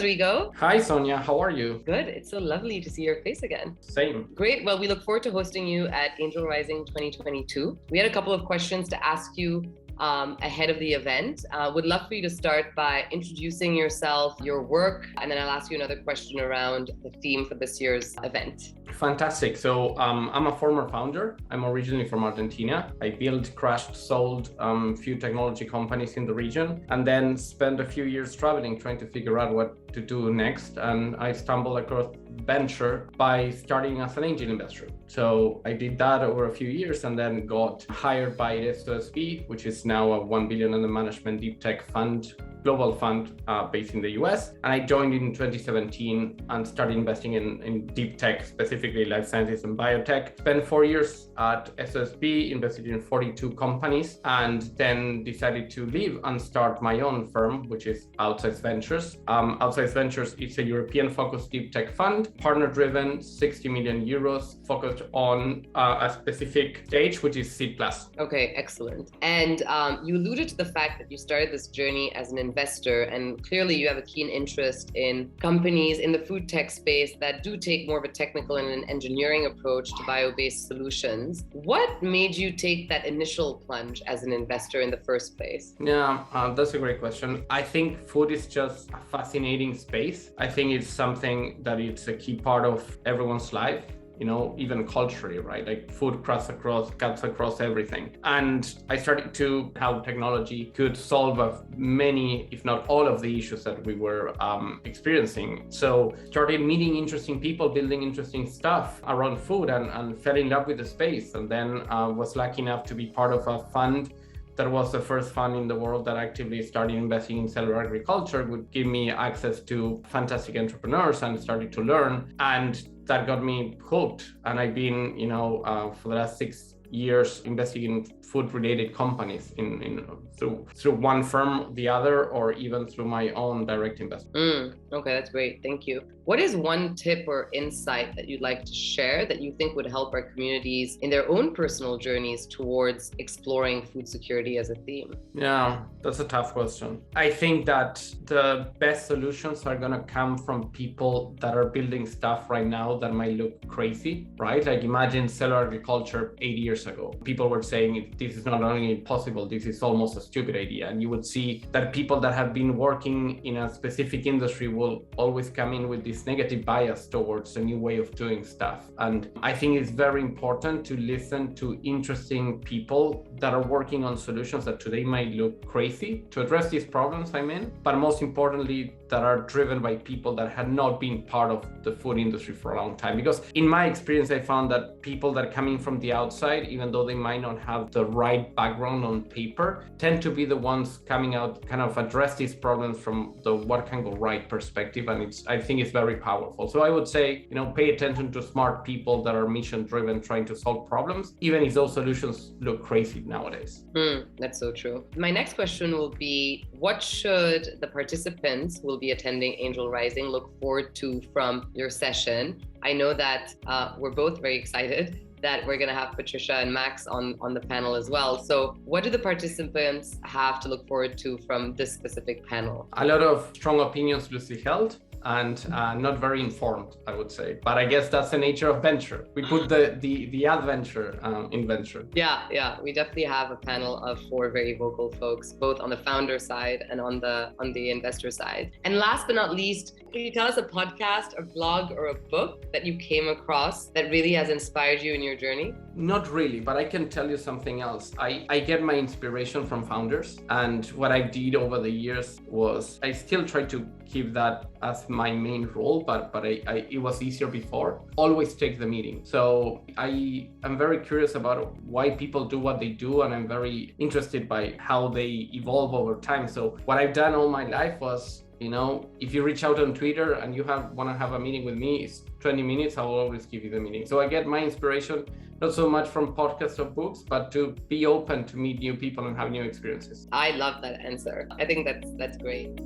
Rodrigo. Hi, Sonia. How are you? Good. It's so lovely to see your face again. Same. Great. Well, we look forward to hosting you at AngelRising 2022. We had a couple of questions to ask you ahead of the event. Would love for you to start by introducing yourself, your work, and then I'll ask you another question around the theme for this year's event. Fantastic. So I'm a former founder. I'm originally from Argentina. I built, crashed, sold few technology companies in the region, and then spent a few years traveling, trying to figure out what to do next. And I stumbled across venture by starting as an angel investor. So I did that over a few years and then got hired by SOSB, which is now a $1 billion under management deep tech fund, global fund based in the US. And I joined in 2017 and started investing in deep tech, specifically life sciences and biotech. Spent 4 years at SOSB, invested in 42 companies, and then decided to leave and start my own firm, which is Outside Ventures. Outside Ventures is a European-focused deep tech fund, partner-driven, 60 million euros, focused on a specific stage, which is seed plus. Okay, excellent. And you alluded to the fact that you started this journey as an investor, and clearly you have a keen interest in companies in the food tech space that do take more of a technical and an engineering approach to bio-based solutions. What made you take that initial plunge as an investor in the first place? Yeah, that's a great question. I think food is just a fascinating space. I think it's something that it's a key part of everyone's life. Even culturally, right? Like food cuts across everything. And I started to how technology could solve many, if not all of the issues that we were experiencing. So started meeting interesting people, building interesting stuff around food and fell in love with the space. And then was lucky enough to be part of a fund that was the first fund in the world that actively started investing in cellular agriculture, would give me access to fantastic entrepreneurs and started to learn. And that got me hooked. And I've been, for the last 6 years investing in food-related companies through one firm, the other, or even through my own direct investment. Okay, that's great. Thank you. What is one tip or insight that you'd like to share that you think would help our communities in their own personal journeys towards exploring food security as a theme? Yeah, that's a tough question. I think that the best solutions are going to come from people that are building stuff right now that might look crazy, right? Like imagine cellular agriculture 80 years ago. People were saying this is not only impossible, this is almost a stupid idea. And you would see that people that have been working in a specific industry will always come in with this negative bias towards a new way of doing stuff. And I think it's very important to listen to interesting people that are working on solutions that today might look crazy to address these problems, but most importantly, that are driven by people that had not been part of the food industry for a long time. Because in my experience, I found that people that are coming from the outside, even though they might not have the right background on paper, tend to be the ones coming out, kind of address these problems from the what can go right perspective. And I think it's very powerful. So I would say, pay attention to smart people that are mission driven, trying to solve problems, even if those solutions look crazy nowadays. That's so true. My next question will be, what should the participants who will be attending AngelRising look forward to from your session? I know that we're both very excited that we're going to have Patricia and Max on the panel as well. So what do the participants have to look forward to from this specific panel? A lot of strong opinions loosely held and not very informed, I would say. But I guess that's the nature of venture. We put the adventure in venture. Yeah, we definitely have a panel of 4 very vocal folks, both on the founder side and on the investor side. And last but not least, can you tell us a podcast, a blog, or a book that you came across that really has inspired you in your journey? Not really, but I can tell you something else. I get my inspiration from founders, and what I did over the years was I still try to keep that as my main role, but it was easier before. Always take the meeting. So I am very curious about why people do what they do, and I'm very interested by how they evolve over time. So what I've done all my life was, if you reach out on Twitter and you want to have a meeting with me, it's 20 minutes, I will always give you the meeting. So I get my inspiration not so much from podcasts or books, but to be open to meet new people and have new experiences. I love that answer. I think that's great.